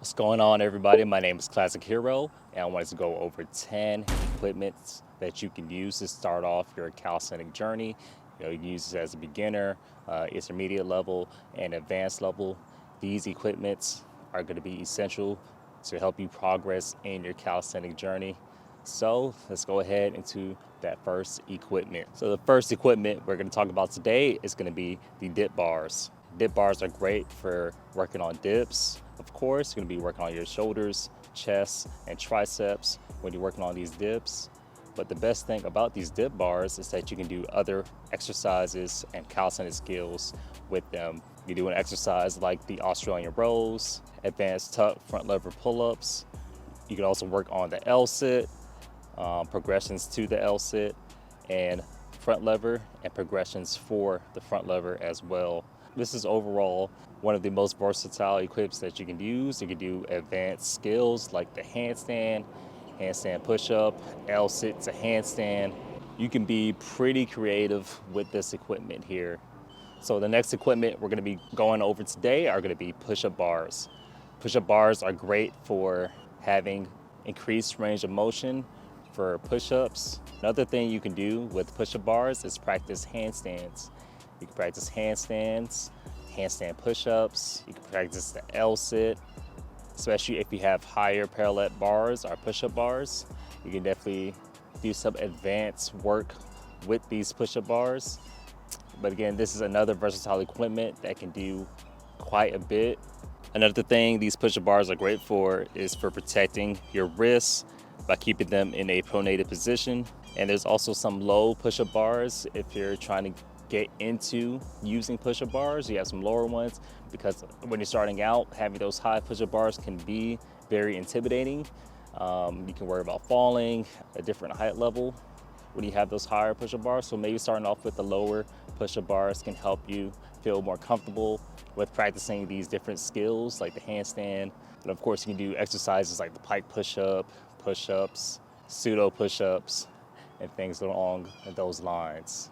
What's going on, everybody? My name is Classic Hero, and I wanted to go over 10 equipments that you can use to start off your calisthenic journey. You can use this as a beginner, intermediate level, and advanced level. These equipments are going to be essential to help you progress in your calisthenic journey. So let's go ahead into that first equipment. So the first equipment we're going to talk about today is going to be the dip bars. Dip bars are great for working on dips. Of course, you're going to be working on your shoulders, chest, and triceps when you're working on these dips. But the best thing about these dip bars is that you can do other exercises and calisthenic skills with them. You do an exercise like the Australian rows, advanced tuck front lever pull-ups. You can also work on the L-sit, progressions to the L-sit, and front lever and progressions for the front lever as well. This is overall one of the most versatile equips that you can use. You can do advanced skills like the handstand, handstand push-up, L-sit to handstand. You can be pretty creative with this equipment here. So the next equipment we're going to be going over today are going to be push-up bars. Push-up bars are great for having increased range of motion for push-ups. Another thing you can do with push-up bars is practice handstands. You can practice handstands, handstand push-ups. You can practice the L-sit, especially if you have higher parallel bars or push-up bars. You can definitely do some advanced work with these push-up bars. But again, this is another versatile equipment that can do quite a bit. Another thing these push-up bars are great for is for protecting your wrists by keeping them in a pronated position. And there's also some low push-up bars if you're trying to get into using push-up bars. You have some lower ones because when you're starting out, having those high push-up bars can be very intimidating. You can worry about falling a different height level when you have those higher push-up bars. So maybe starting off with the lower push-up bars can help you feel more comfortable with practicing these different skills like the handstand. And of course, you can do exercises like the pike push-up, push-ups, pseudo push-ups, and things along those lines.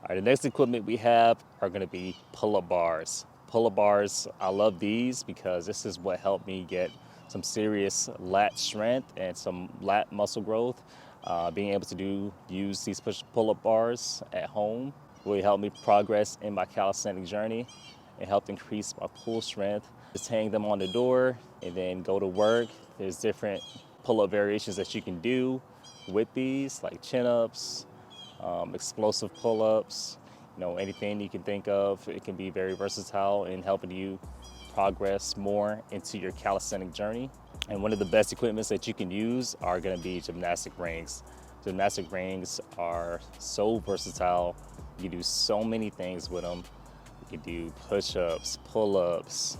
All right, the next equipment we have are going to be pull-up bars. Pull-up bars, I love these because this is what helped me get some serious lat strength and some lat muscle growth. Being able to use these pull-up bars at home really helped me progress in my calisthenic journey and helped increase my pull strength. Just hang them on the door and then go to work. There's different pull-up variations that you can do with these, like chin-ups, explosive pull-ups, anything you can think of. It can be very versatile in helping you progress more into your calisthenic journey. And one of the best equipments that you can use are going to be gymnastic rings. Gymnastic rings are so versatile. You can do so many things with them. You can do push-ups, pull-ups,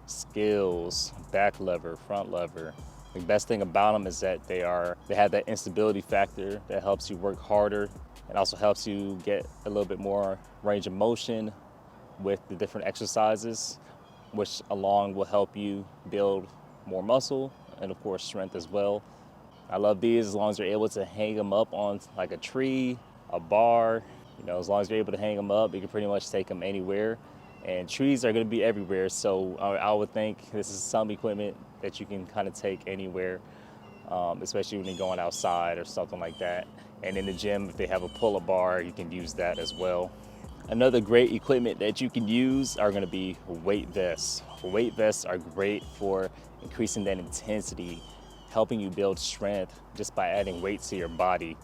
skills, back lever, front lever. The best thing about them is that they have that instability factor that helps you work harder and also helps you get a little bit more range of motion with the different exercises, which along will help you build more muscle and of course strength as well. I love these as long as you're able to hang them up on like a tree, a bar. As long as you're able to hang them up, you can pretty much take them anywhere. And trees are going to be everywhere, so I would think this is some equipment that you can kind of take anywhere, especially when you're going outside or something like that. And in the gym, if they have a pull-up bar, you can use that as well. Another great equipment that you can use are going to be weight vests. Weight vests are great for increasing that intensity, helping you build strength just by adding weight to your body.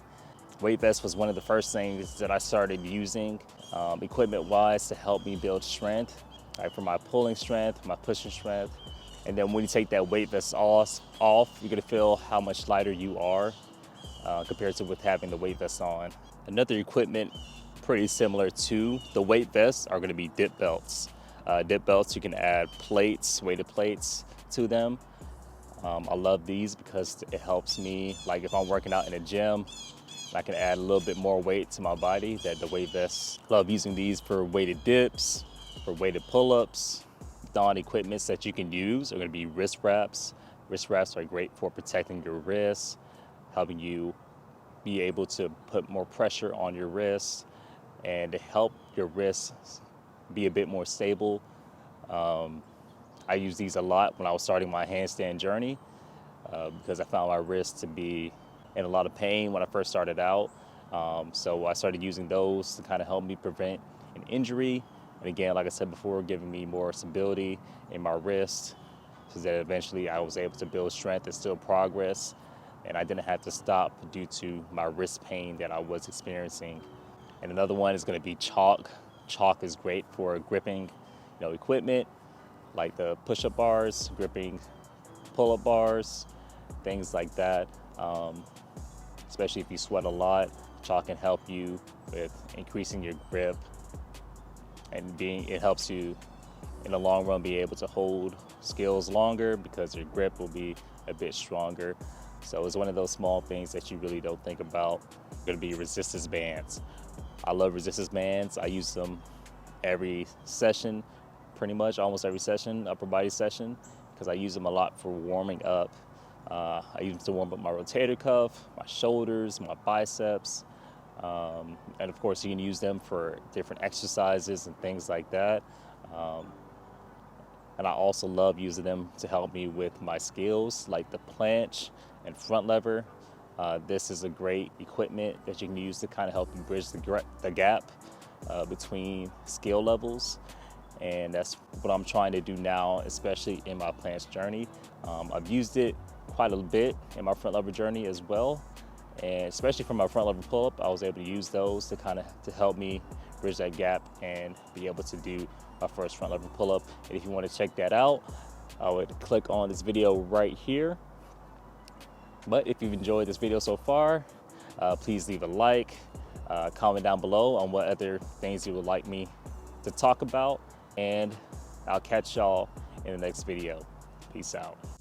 Weight vest was one of the first things that I started using equipment-wise to help me build strength, right, for my pulling strength, my pushing strength. And then when you take that weight vest off, you're gonna feel how much lighter you are compared to with having the weight vest on. Another equipment pretty similar to the weight vests are gonna be dip belts. Dip belts, you can add plates, weighted plates to them. I love these because it helps me, like if I'm working out in a gym, I can add a little bit more weight to my body that the weight vests. Love using these for weighted dips, for weighted pull-ups. Non-equipments that you can use are going to be wrist wraps. Wrist wraps are great for protecting your wrists, helping you be able to put more pressure on your wrists and to help your wrists be a bit more stable. I used these a lot when I was starting my handstand journey because I found my wrist to be in a lot of pain when I first started out. So I started using those to kind of help me prevent an injury. And again, like I said before, giving me more stability in my wrist so that eventually I was able to build strength and still progress. And I didn't have to stop due to my wrist pain that I was experiencing. And another one is going to be chalk. Chalk is great for gripping, equipment like the push-up bars, gripping pull-up bars, things like that. Especially if you sweat a lot, chalk can help you with increasing your grip, and it helps you in the long run be able to hold skills longer because your grip will be a bit stronger. So it's one of those small things that you really don't think about. Going to be resistance bands. I love resistance bands. I use them every session, pretty much almost every session, upper body session, because I use them a lot for warming up. I use them to warm up my rotator cuff, my shoulders, my biceps, and of course you can use them for different exercises and things like that. And I also love using them to help me with my skills like the planche and front lever. This is a great equipment that you can use to kind of help you bridge the gap between skill levels. And that's what I'm trying to do now, especially in my planche journey. I've used it quite a bit in my front lever journey as well. And especially for my front lever pull-up, I was able to use those to help me bridge that gap and be able to do my first front lever pull-up. And if you want to check that out, I would click on this video right here. But if you've enjoyed this video so far, please leave a like, comment down below on what other things you would like me to talk about, and I'll catch y'all in the next video. Peace out.